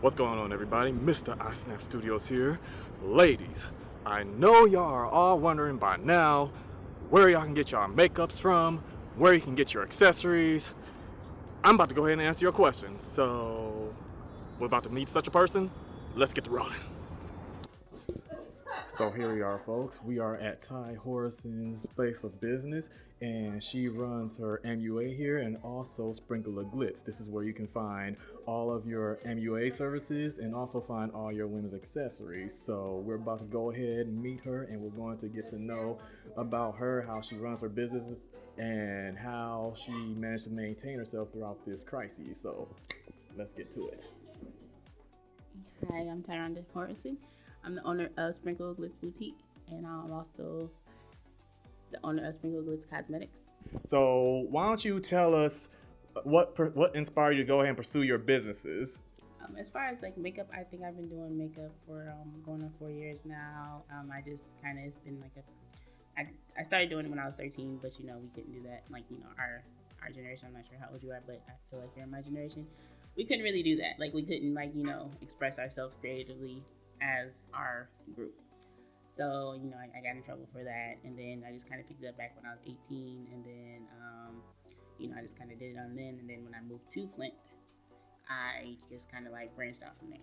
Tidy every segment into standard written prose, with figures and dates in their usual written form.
What's going on, everybody? Mr. iSnap Studios here. Ladies, I know y'all are all wondering by now where y'all can get y'all makeups from, where you can get your accessories. I'm about to go ahead and answer your questions. So, we're about to meet such a person. Let's get to rolling. So here we are, folks. We are at Ty Horison's place of business, and she runs her MUA here and also Sprinkle of Glitz. This is where you can find all of your MUA services and also find all your women's accessories. So we're about to go ahead and meet her, and we're going to get to know about her, how she runs her business, and how she managed to maintain herself throughout this crisis. So let's get to it. Hi, I'm Tyrone Horison. I'm the owner of Sprinkle of Glitz Boutique, and I'm also the owner of Sprinkle of Glitz Cosmetics. So why don't you tell us what inspired you to go ahead and pursue your businesses? As far as like makeup, I think I've been doing makeup for going on 4 years now. I just kind of, it's been like I started doing it when I was 13, but we couldn't do that. Like, our generation, I'm not sure how old you are, but I feel like you're in my generation. We couldn't really do that. Like, we couldn't express ourselves creatively as our group. So, I got in trouble for that, and then I just kind of picked it up back when I was 18, and then, I just kind of did it on then, and then when I moved to Flint, I just kind of branched out from there.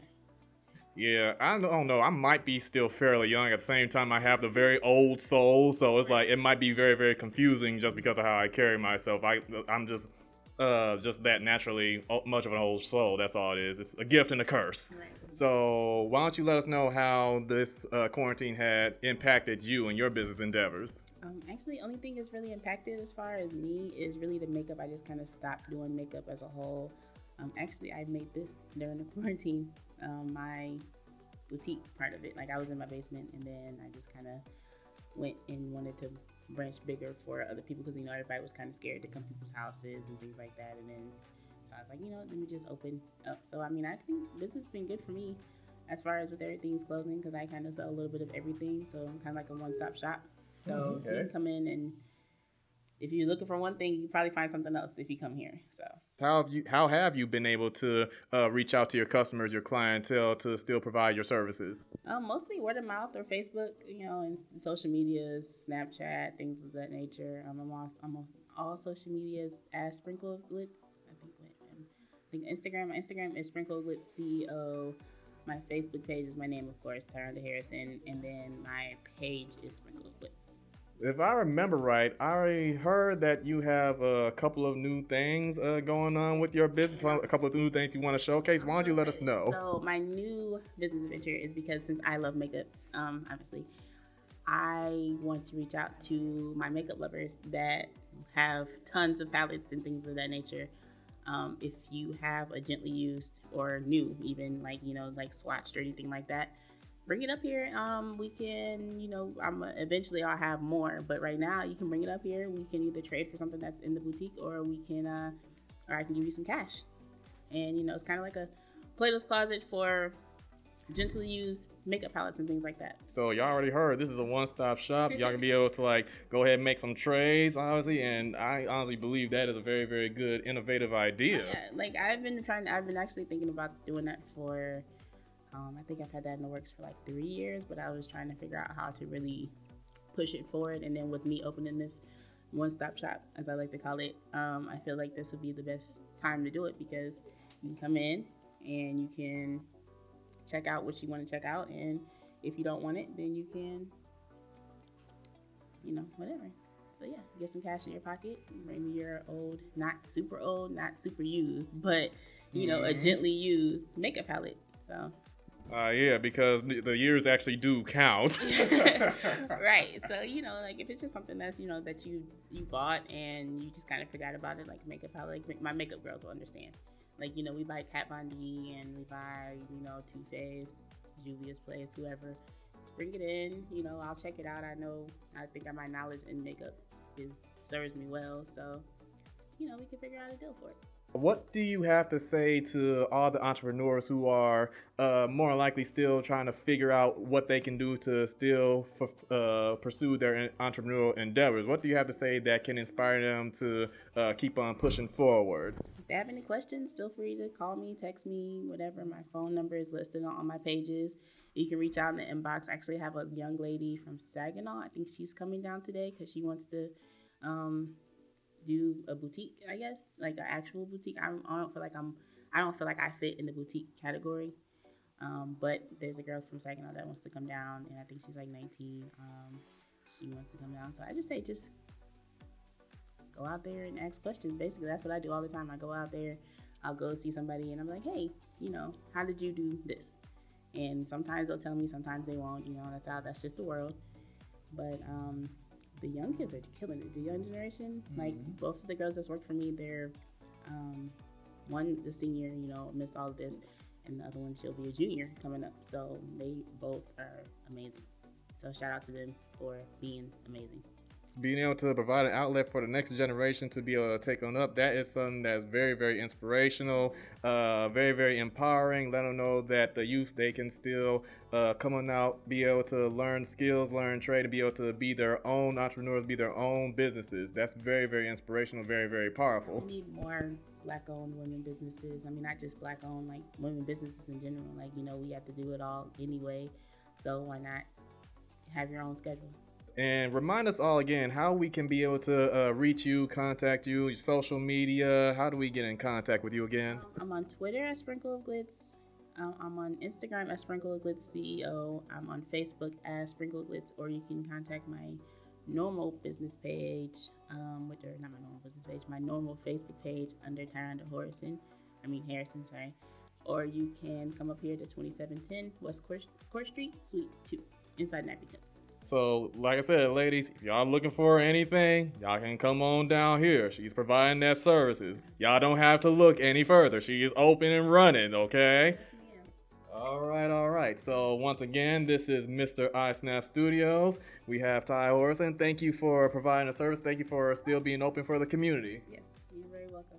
Yeah, I don't know. I might be still fairly young. At the same time, I have the very old soul, so it's like it might be very, very confusing just because of how I carry myself. I'm just that naturally much of an old soul. That's all it is. It's a gift and a curse. Right. So why don't you let us know how this quarantine had impacted you and your business endeavors? Actually, only thing that's really impacted as far as me is really the makeup. I just kind of stopped doing makeup as a whole. Actually, I made this during the quarantine, my boutique part of it. Like, I was in my basement, and then I just kind of went and wanted to branch bigger for other people because, everybody was kind of scared to come to people's houses and things like that. And then, so I was like, let me just open up. So, I think business has been good for me as far as with everything's closing because I kind of sell a little bit of everything. So, I'm kind of like a one-stop shop. So, You can come in, and if you're looking for one thing, you probably find something else if you come here. So, how have you been able to reach out to your customers, your clientele, to still provide your services? Mostly word of mouth or Facebook, and social medias, Snapchat, things of that nature. I'm on all social medias as Sprinkle of Glitz. I think Instagram. My Instagram is Sprinkle of Glitz CEO. My Facebook page is my name, of course, Tyrone Harrison, and then my page is Sprinkle of Glitz. If I remember right, I heard that you have a couple of new things going on with your business, a couple of new things you want to showcase. Why don't you let us know? So my new business venture is because since I love makeup, obviously, I want to reach out to my makeup lovers that have tons of palettes and things of that nature. If you have a gently used or new, even like swatched or anything like that, bring it up here. We can, eventually I'll have more, but right now you can bring it up here. We can either trade for something that's in the boutique, or we can, or I can give you some cash. And it's kind of like a Plato's Closet for gently used makeup palettes and things like that. So y'all already heard, this is a one-stop shop. Y'all can be able to go ahead and make some trades, obviously, and I honestly believe that is a very, very good, innovative idea. Yeah, I've been actually thinking about doing that for. I think I've had that in the works for 3 years, but I was trying to figure out how to really push it forward. And then with me opening this one-stop shop, as I like to call it, I feel like this would be the best time to do it because you can come in and you can check out what you want to check out. And if you don't want it, then you can, whatever. So yeah, get some cash in your pocket, bring me your old, not super used, but, a gently used makeup palette. So. Yeah, because the years actually do count. Right. So, if it's just something that's, that you bought and you just kind of forgot about it, like makeup palette, my makeup girls will understand. We buy Kat Von D and we buy, Too Faced, Juvia's Place, whoever. Bring it in, I'll check it out. I think my knowledge in makeup serves me well. So, we can figure out a deal for it. What do you have to say to all the entrepreneurs who are more likely still trying to figure out what they can do to still pursue their entrepreneurial endeavors? What do you have to say that can inspire them to keep on pushing forward? If they have any questions, feel free to call me, text me, whatever. My phone number is listed on all my pages. You can reach out in the inbox. I actually have a young lady from Saginaw. I think she's coming down today because she wants to do a boutique, I guess, like an actual boutique. I don't feel like I fit in the boutique category. But there's a girl from Saginaw that wants to come down, and I think she's like 19. She wants to come down. So I just say, just go out there and ask questions. Basically, that's what I do all the time. I go out there, I'll go see somebody, and I'm like, hey, how did you do this? And sometimes they'll tell me, sometimes they won't. That's just the world. But the young kids are killing it. The young generation, like both of the girls that's worked for me, they're one the senior, missed all of this, and the other one, she'll be a junior coming up. So they both are amazing. So shout out to them for being amazing. Being able to provide an outlet for the next generation to be able to take on up, that is something that's very, very inspirational, very, very empowering. Let them know that the youth, they can still come on out, be able to learn skills, learn trade, and be able to be their own entrepreneurs, be their own businesses. That's very, very inspirational, very, very powerful. We need more Black-owned women businesses. I mean, not just Black-owned, like women businesses in general. Like, we have to do it all anyway. So why not have your own schedule? And remind us all again how we can be able to reach you, contact you, your social media. How do we get in contact with you again? I'm on Twitter at Sprinkle of Glitz. I'm on Instagram at Sprinkle of Glitz CEO. I'm on Facebook as Sprinkle of Glitz, or you can contact my normal business page, my normal Facebook page under Harrison, sorry. Or you can come up here to 2710 West Court Street, Suite 2, inside Nappy Cuts. So, like I said, ladies, if y'all looking for anything, y'all can come on down here. She's providing that services. Y'all don't have to look any further. She is open and running, okay? Yeah. All right. So, once again, this is Mr. iSnap Studios. We have Ty Horson. Thank you for providing a service. Thank you for still being open for the community. Yes, you're very welcome.